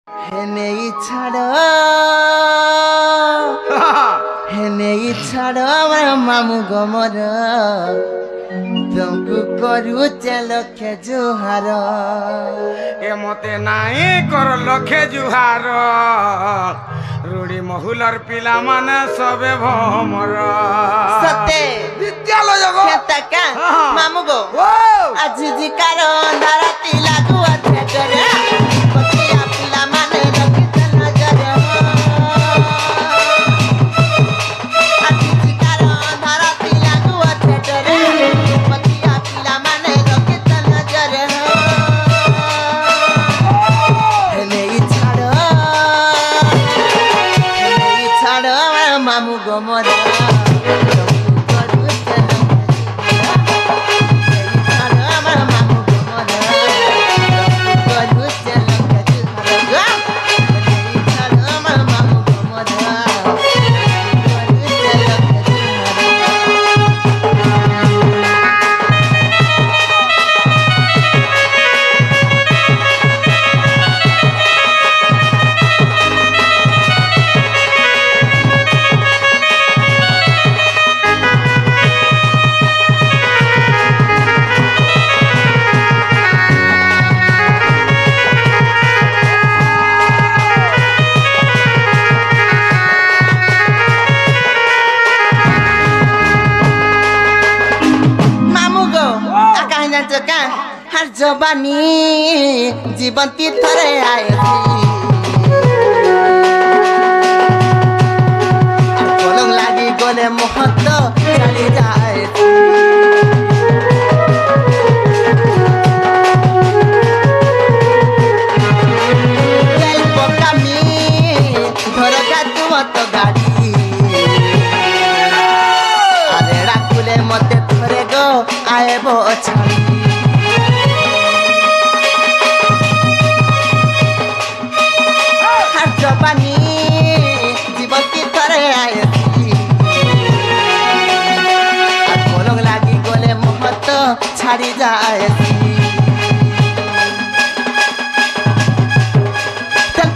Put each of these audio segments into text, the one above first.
हेने छाड़ हेने छाड़ मामू गमर तुमको करू लखे जुहार ए मते नाई कर लखे जुहार रूढ़ी महुलर पिला माने सबे भमर सते विद्यालय गो केतका मामू गो आज जी कार अंधारा तिला गो अथेटरे पतिया पिला माने रखित नजर आज जी कार अंधारा तिला गो अथेटरे पतिया पिला माने रखित नजर हेने छाड़ मामू गो मोर हर जबानी जीवन तीर्थरे आए कलम लागी गले महत्व चली जाए घर का तुम तो गाड़ी अरे राखुले मते थरे गो आए बो छाड़ी जबानी जीवन की थरे आए कलम लागी गले महत्व छाड़ी जाए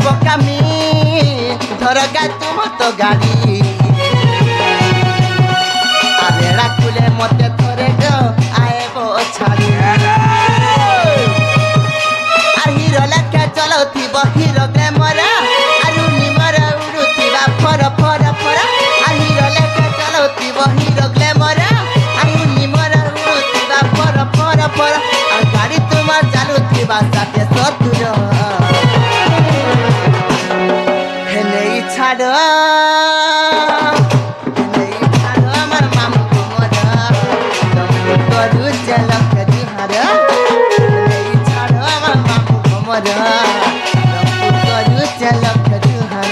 पकामी धरगा तुम तो गाड़ी अरे राखुले मते थरे गो आए बो छाड़ी আর হিরো লেখা চলাউথিব হিরো গ্ল্যামর আরু নিমর উড়ুথিবা ফর ফর ফর আর হিরো লেখা চলাউথিব হিরো গ্ল্যামর আরু নিমর উড়ুথিবা ফর ফর ফর আর গাড়ি তোমার চালুথিবা সাথে সতুর হেনে ছাড় আমার মামু কুমর করু জলক জুহার करू चलक जुहार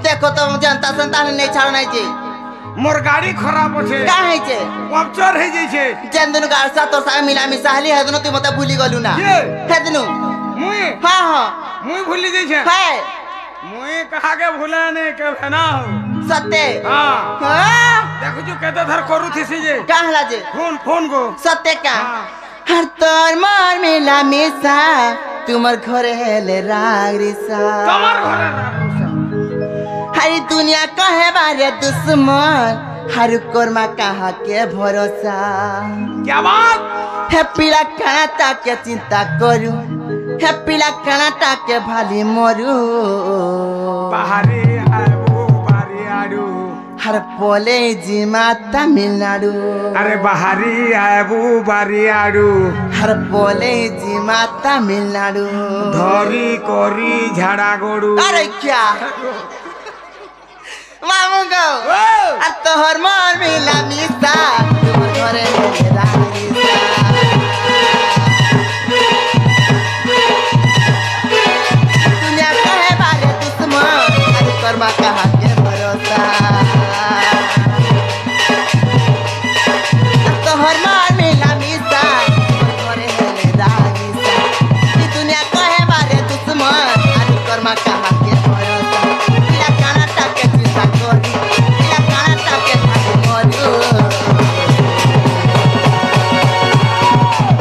देखो तो जनता संतान नहीं छाड़ नहीं जे मोर गाड़ी खराब छे का है जे पंक्चर हे जे छे जेंदनु गाड़ सा तो सा मिला मिसाहली हेदनु तू मते भूली गलु ना हेदनु मुई हां हां मुई भूली जे छे है मुई कहा के भूला ने के भेना हो सत्य हां हां देखो जो केते धर करू थी जे कहला जे फोन गो सत्य का हर तोर मार मिला मिसा तुमर घरे हेले रागरिसा तमर घरे रागरिसा हरी दुनिया कहे बारे दुश्मन हर कोरमा कहा के भरोसा क्या बात है पीला कांटा के चिंता करू है पीला कांटा के भाली मरू बाहरी आबो बारी आडू हर पोले जिमा तमिलनाडु अरे बाहरी आबू बारी आड़ू हर पोले जिमा तमिलनाडु धरी करी झाड़ा गोड़ू अरे क्या मामू गो आ तोहर मन मिला मिसा तोहर घरे मेरा मिसा दुनिया कहे बारे दुश्मन आज कर्मा कहा के भरोसा तोहर मन मिला मिसा तोहर घरे मेरा मिसा ई दुनिया कहे बारे दुश्मन आज कर्मा कहा के भरोसा इला काना टाके चिंता करी इला काना टाके भागे मरू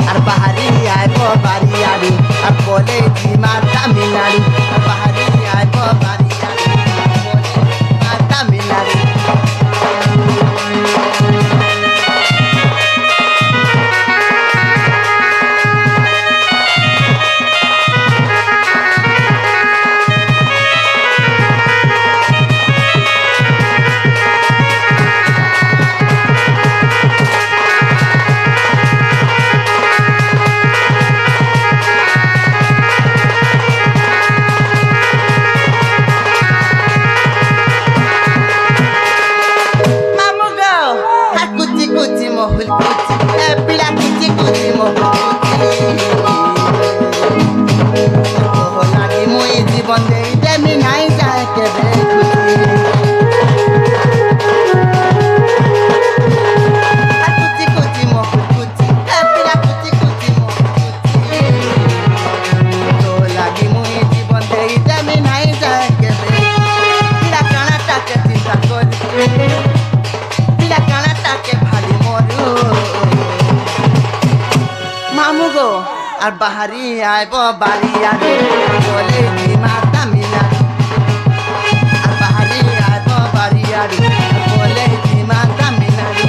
আর বাহারি আইব বাড়ি আড়ু আর বলে জিমা তামিলনাড়ু আর বাহারি আইব বাড়ি আড়ু আর তামিলনাড়ু আর বাহারি আইব বাড়ি আড়ু বলে জিমা তামিলনাড়ু আর বাহারি আইব বাড়ি আড়ু বলে জিমা তামিলনাড়ু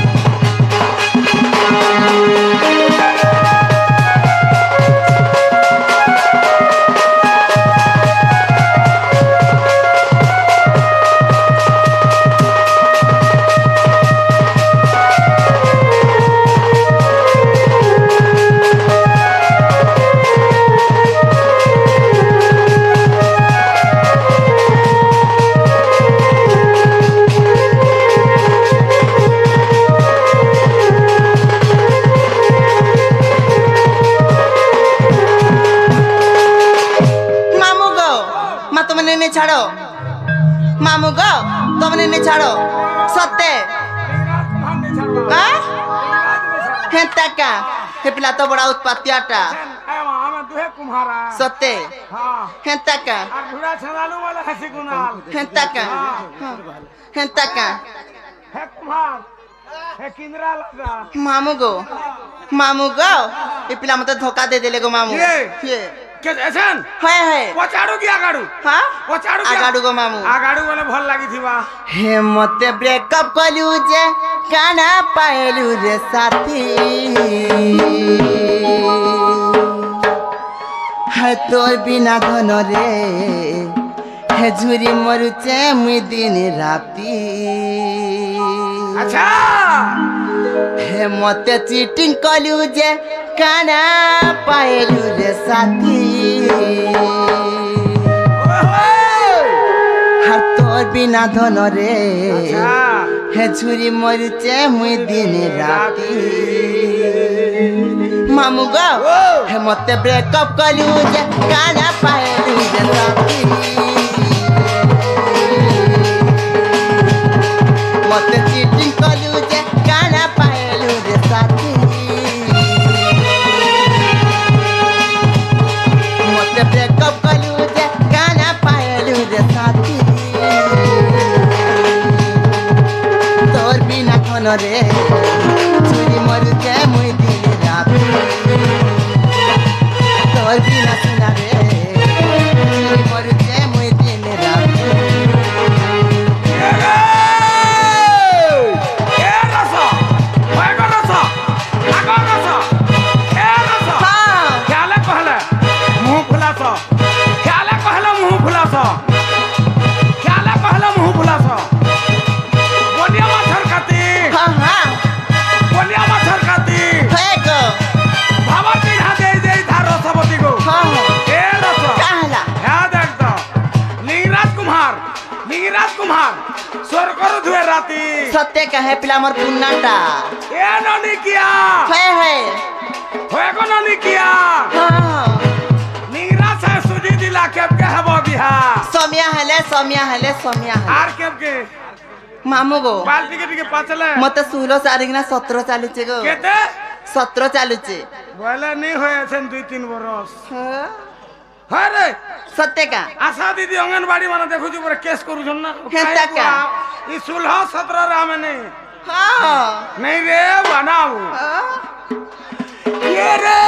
छाड़ो मामू गो तुमने नहीं छाड़ो सत्य हेंता का हे पिला तो बड़ा उत्पात्याटा सत्य हेंता का हेंता का हेंता का मामू गो ये पिला मत धोखा दे देले गो मामू ये कैसन है पचाड़ू की आगाड़ू हां पचाड़ू आगाड़ू गो मामू आगाड़ू वाला भल लागी थीवा हे मते ब्रेकअप कलू जे काना पाएलू रे साथी है तोर बिना धन रे हे झुरी मरुचे मुई दिन राती अच्छा हे मते चीटिंग कलू जे काना पाएलू रे साथी हर तोर बिना धन रे हे झुरी मरुचे मुई दिन राती मामू गो हे मते ब्रेकअप कलू जे काना पाएलू रे साथी मते चीटिंग कलू जे काना पाएलू रे साथी मते ब्रेकअप कलू जे काना पाएलू रे साथी तोर बिना धन रे झुरी मरुचे मुई दिन राती तोर बिना सुना रे झुरी मरुचे मुई दिन राती লিঙ্গরাজ কুমার স্বর করু ধুয়ে রাতি সত্যি কহে পিলা মোর পুন্নাটা এ ননি কিয়া হয়ে হয়ে হয়ে গো ননি কিয়া হ্যাঁ লিঙ্গরাজ সে সুজি দিলা কেবকে হব বিহা সমিয়া হেলে সমিয়া হেলে সমিয়া হেলে আর কেবকে মামু গো বাল টিকে টিকে পাচলে মতে 16 সারিগনা 17 চালুছে গো কেতে 17 চালুছে বলে নি হয়েছেন 2-3 বরস হ্যাঁ হয় রে সত্যি কা আশা দিদি অঙ্গনবাড়ি মানে দেখুছি পরে কেস করুছন না হ্যাঁ, টাকা। ই 16-17 রে আমি নেই হ্যাঁ नहीं रे बनाओ হ্যাঁ ये रे